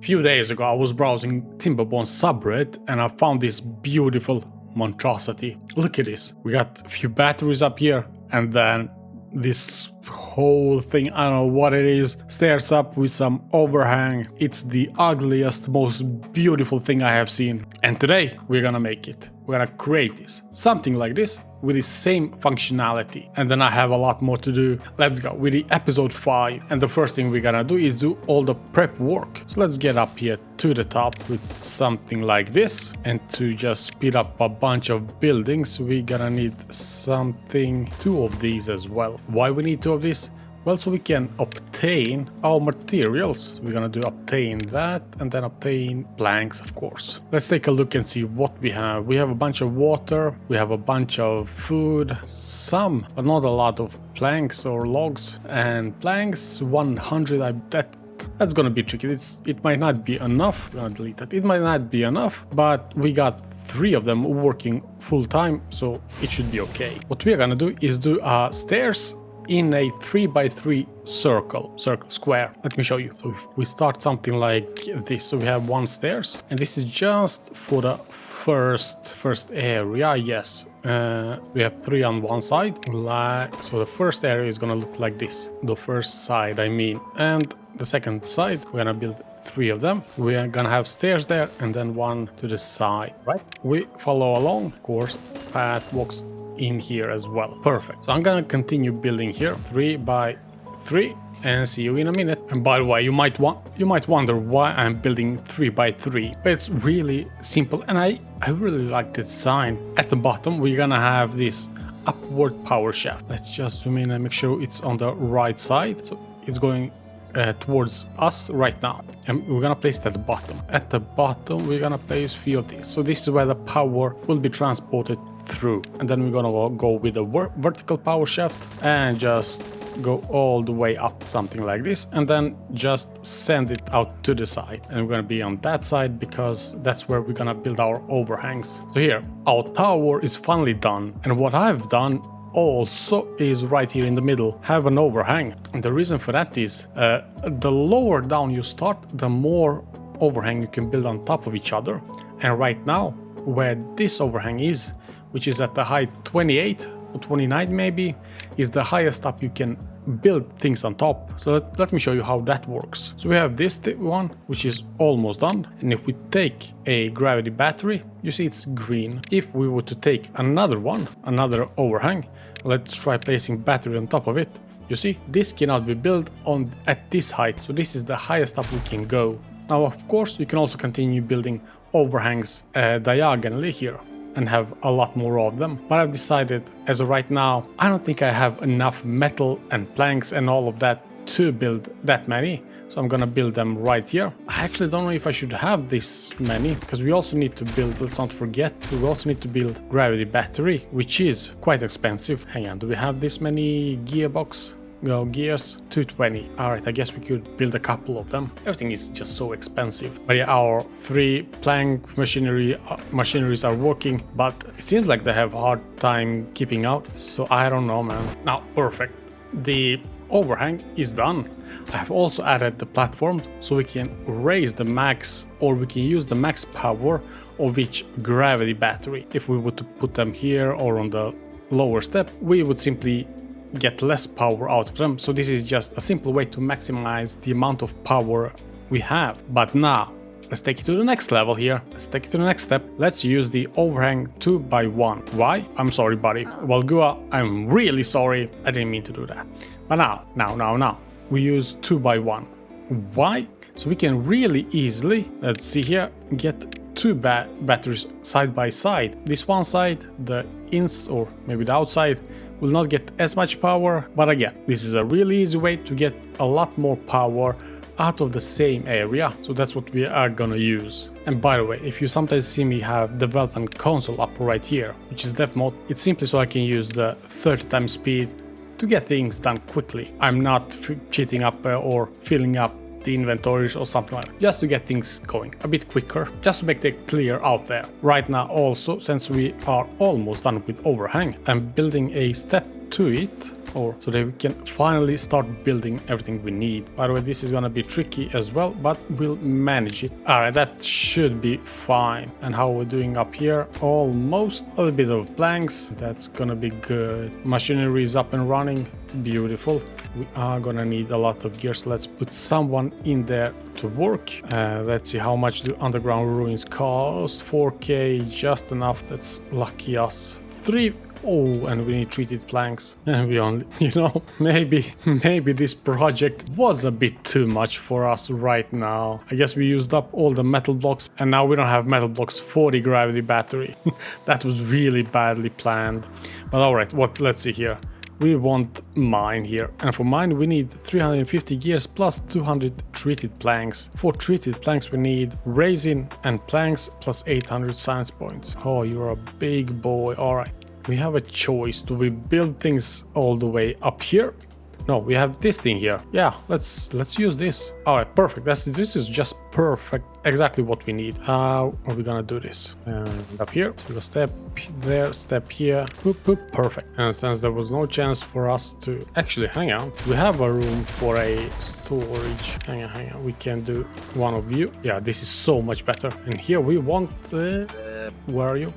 Few days ago I was browsing Timberborn subreddit and I found this beautiful monstrosity. Look at this. We got a few batteries up here and then this whole thing, I don't know what it is, stairs up with some overhang. It's the ugliest, most beautiful thing I have seen. And today we're gonna make it. We're gonna create this. Something like this with the same functionality. And then I have a lot more to do. Let's go with the episode 5. And the first thing we're gonna do is do all the prep work. So let's get up here to the top with something like this. And to just speed up a bunch of buildings, we're gonna need two of these as well. Why we need two of these? Well, so we can obtain our materials. We're gonna do obtain that and then obtain planks, of course. Let's take a look and see what we have. We have a bunch of water, we have a bunch of food, some, but not a lot of planks or logs. And planks, 100, that's gonna be tricky. It might not be enough. I'm gonna delete that. It might not be enough, but we got 3 of them working full time, so it should be okay. What we're gonna do is do stairs in a 3x3 square. Let me show you. So if we start something like this, so we have 1 stairs, and this is just for the first area. Yes, we have 3 on one side, so the first area is gonna look like this. The first side, I mean, and the second side, we're gonna build 3 of them. We are gonna have stairs there and then 1 to the side, right? We follow along, of course, path walks in here as well. Perfect. So I'm gonna continue building here 3x3 and see you in a minute. And by the way, you might wonder why I'm building 3x3. But it's really simple, and I really like the design. At the bottom we're gonna have this upward power shaft. Let's just zoom in and make sure it's on the right side. So it's going towards us right now, and we're gonna place it at the bottom. At the bottom we're gonna place a few of these. So this is where the power will be transported through, and then we're gonna go with a vertical power shaft and just go all the way up, something like this, and then just send it out to the side. And we're gonna be on that side because that's where we're gonna build our overhangs. So here our tower is finally done, and what I've done also is right here in the middle have an overhang. And the reason for that is the lower down you start, the more overhang you can build on top of each other. And right now where this overhang is, which is at the height 28 or 29 maybe, is the highest up you can build things on top. So let me show you how that works. So we have this one, which is almost done. And if we take a gravity battery, you see it's green. If we were to take another one, another overhang, let's try placing battery on top of it. You see, this cannot be built at this height. So this is the highest up we can go. Now, of course, you can also continue building overhangs diagonally here and have a lot more of them. But I've decided, as of right now, I don't think I have enough metal and planks and all of that to build that many. So I'm gonna build them right here. I actually don't know if I should have this many, because we also need to build, let's not forget, we also need to build gravity battery, which is quite expensive. Hang on, do we have this many gears? 220. Alright, I guess we could build a couple of them. Everything is just so expensive. But yeah, our 3 plank machineries are working, but it seems like they have a hard time keeping out. So I don't know, man. Now, perfect. The overhang is done. I have also added the platform so we can raise the max, or we can use the max power of each gravity battery. If we were to put them here or on the lower step, we would simply get less power out of them. So this is just a simple way to maximize the amount of power we have. But now let's take it to the next level here. Let's take it to the next step. Let's use the overhang 2x1. Why? I'm sorry, buddy. Well, Gua, I'm really sorry. I didn't mean to do that. But now, we use 2x1. Why? So we can really easily, let's see here, get 2 batteries side by side. This one side, the ins or maybe the outside, will not get as much power, but again, this is a really easy way to get a lot more power out of the same area. So that's what we are gonna use. And by the way, if you sometimes see me have development console up right here, which is dev mode, it's simply so I can use the 30 times speed to get things done quickly. I'm not cheating up or filling up the inventories or something like that, just to get things going a bit quicker, just to make it clear out there. Right now also, since we are almost done with overhang, I'm building a step to it, or so that we can finally start building everything we need. By the way, this is gonna be tricky as well, but we'll manage it. All right, that should be fine. And how we're doing up here? Almost a little bit of planks. That's gonna be good. Machinery is up and running. Beautiful. We are gonna need a lot of gears. Let's put someone in there to work. Let's see how much do underground ruins cost. 4K, just enough. That's lucky us. 3. Oh, and we need treated planks. And we only, maybe this project was a bit too much for us right now. I guess we used up all the metal blocks and now we don't have metal blocks for the gravity battery. That was really badly planned. But alright, let's see here. We want mine here, and for mine we need 350 gears plus 200 treated planks. For treated planks we need resin and planks plus 800 science points. Oh, you're a big boy. Alright, we have a choice. Do we build things all the way up here? No, we have this thing here. Yeah, let's use this. All right, perfect. This is just perfect. Exactly what we need. How are we gonna do this? And up here, so we'll step there, step here. Boop, boop, perfect. And since there was no chance for us to actually hang on, we have a room for a storage. Hang on. We can do one of you. Yeah, this is so much better. And here we want. Where are you?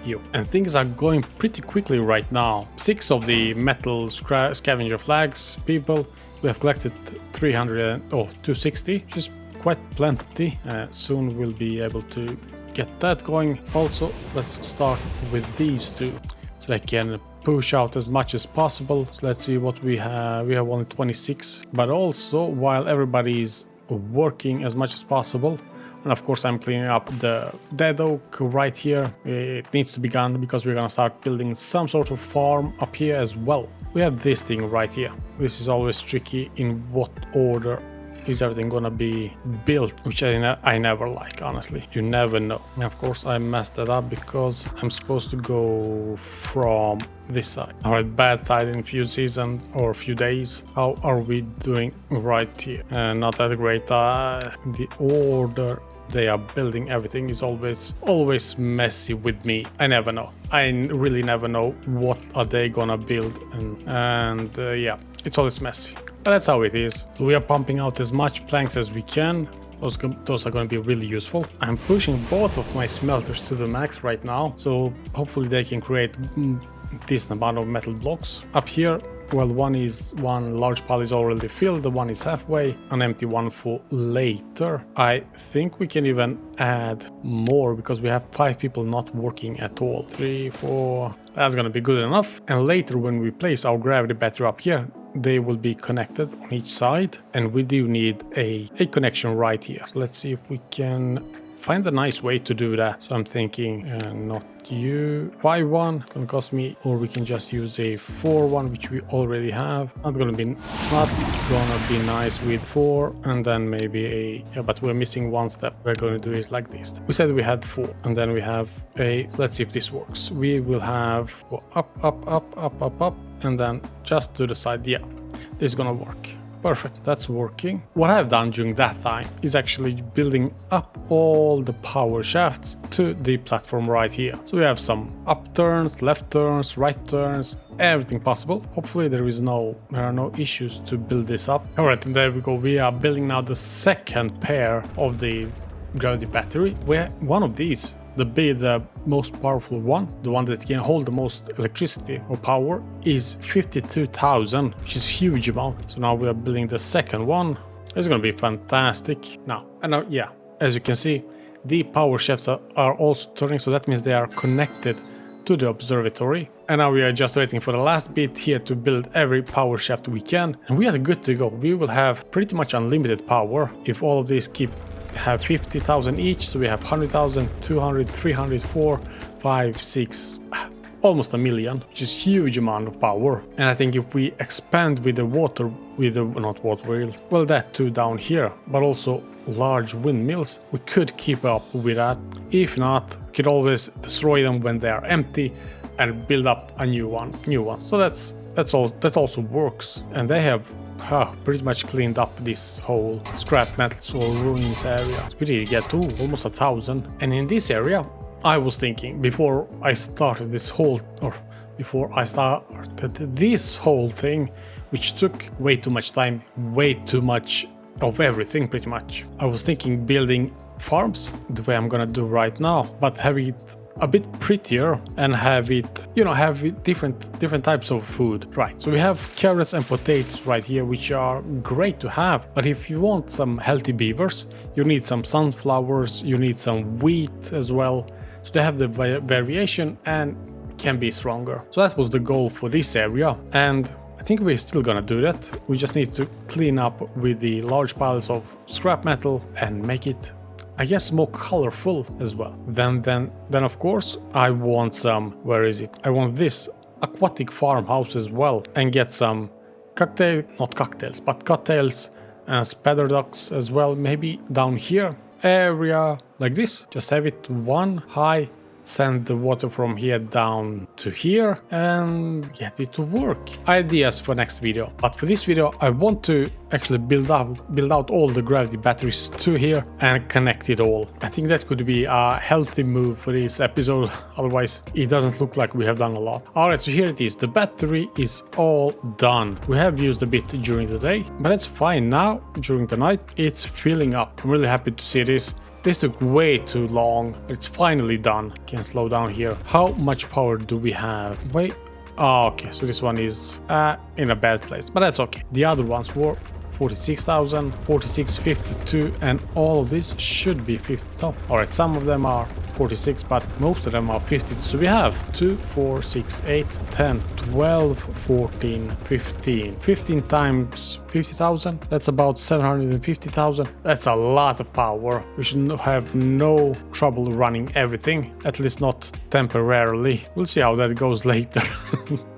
You. And things are going pretty quickly right now. 6 of the metal scavenger flags people. We have collected 260, which is quite plenty. Soon we'll be able to get that going. Also, let's start with these two so I can push out as much as possible. So let's see what we have. We have only 26, but also while everybody is working as much as possible. And of course I'm cleaning up the dead oak right here. It needs to be gone because we're gonna start building some sort of farm up here as well. We have this thing right here. This is always tricky in what order is everything gonna be built, which I never like, honestly. You never know. And of course I messed that up because I'm supposed to go from this side. Alright, bad side in a few seasons or a few days. How are we doing right here? Not that great. The order they are building everything is always messy with me. I never know. I really never know what are they gonna build, and yeah, it's always messy. But that's how it is. So we are pumping out as much planks as we can. Those are going to be really useful. I'm pushing both of my smelters to the max right now, so hopefully they can create decent amount of metal blocks. Up here, well, one large pile is already filled, the one is halfway, an empty one for later. I think we can even add more because we have 5 people not working at all. 3, 4, that's gonna be good enough. And later when we place our gravity battery up here, they will be connected on each side, and we do need a connection right here. So let's see if we can find a nice way to do that. So I'm thinking not you 5-1 gonna cost me, or we can just use a 4-1 which we already have. Not gonna be nice with 4, and then maybe but we're missing one step. We're going to do it like this. We said we had 4, and then we have let's see if this works. We will have up, and then just to the side. Yeah, this is gonna work. Perfect, that's working. What I've done during that time is actually building up all the power shafts to the platform right here. So we have some up turns, left turns, right turns, everything possible. Hopefully there are no issues to build this up. All right, and there we go. We are building now the second pair of the gravity battery, where one of these, the most powerful one, the one that can hold the most electricity or power, is 52,000, which is a huge amount. So now we are building the second one. It's going to be fantastic. Now, yeah, as you can see, the power shafts are also turning, so that means they are connected to the observatory. And now we are just waiting for the last bit here to build every power shaft we can, and we are good to go. We will have pretty much unlimited power if all of these have 50,000 each. So we have 100,000, 200, 300, 4, 5, 6, almost a million, which is a huge amount of power. And I think if we expand with not water wheels, well, that too down here, but also large windmills, we could keep up with that. If not, we could always destroy them when they are empty and build up a new one. So that also works. And they have pretty much cleaned up this whole scrap metals or ruins area. We did get almost 1,000. And in this area, I was thinking before I started this whole, or before I started this whole thing, which took way too much time, way too much of everything pretty much. I was thinking building farms the way I'm gonna do right now, but having it a bit prettier and have it, you know, have it different types of food. Right, so we have carrots and potatoes right here, which are great to have, but if you want some healthy beavers, you need some sunflowers, you need some wheat as well, so they have the variation and can be stronger. So that was the goal for this area, and I think we're still gonna do that. We just need to clean up with the large piles of scrap metal and make it, I guess, more colorful as well. Then of course I want some, where is it? I want this aquatic farmhouse as well, and get some not cocktails, but cattails and spider ducks as well, maybe down here area like this. Just have it one high, send the water from here down to here and get it to work. Ideas for next video, but for this video I want to actually build out all the gravity batteries to here and connect it all. I think that could be a healthy move for this episode, otherwise it doesn't look like we have done a lot. Alright, so here it is, the battery is all done. We have used a bit during the day, but that's fine. Now during the night it's filling up. I'm really happy to see this. This took way too long. It's finally done. Can slow down here. How much power do we have? Wait. Oh, okay. So this one is in a bad place, but that's okay. The other ones were 46,000, 46, 52, and all of this should be 50. No. All right. Some of them are 46, but most of them are 50. So we have 2, 4, 6, 8, 10, 12, 14, 15. 15 times 50,000. That's about 750,000. That's a lot of power. We should have no trouble running everything, at least not temporarily. We'll see how that goes later.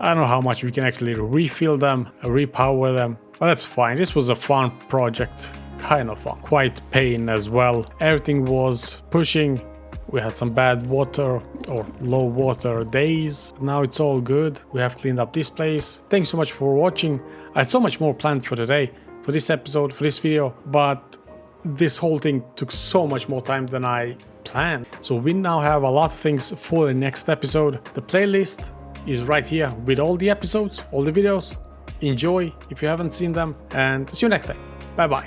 I don't know how much we can actually refill them, repower them, but that's fine. This was a fun project, kind of fun. Quite pain as well. Everything was pushing. We had some bad water or low water days. Now it's all good. We have cleaned up this place. Thanks so much for watching. I had so much more planned for today, for this episode, for this video, but this whole thing took so much more time than I planned. So we now have a lot of things for the next episode. The playlist is right here with all the episodes, all the videos. Enjoy if you haven't seen them, and see you next time. Bye bye.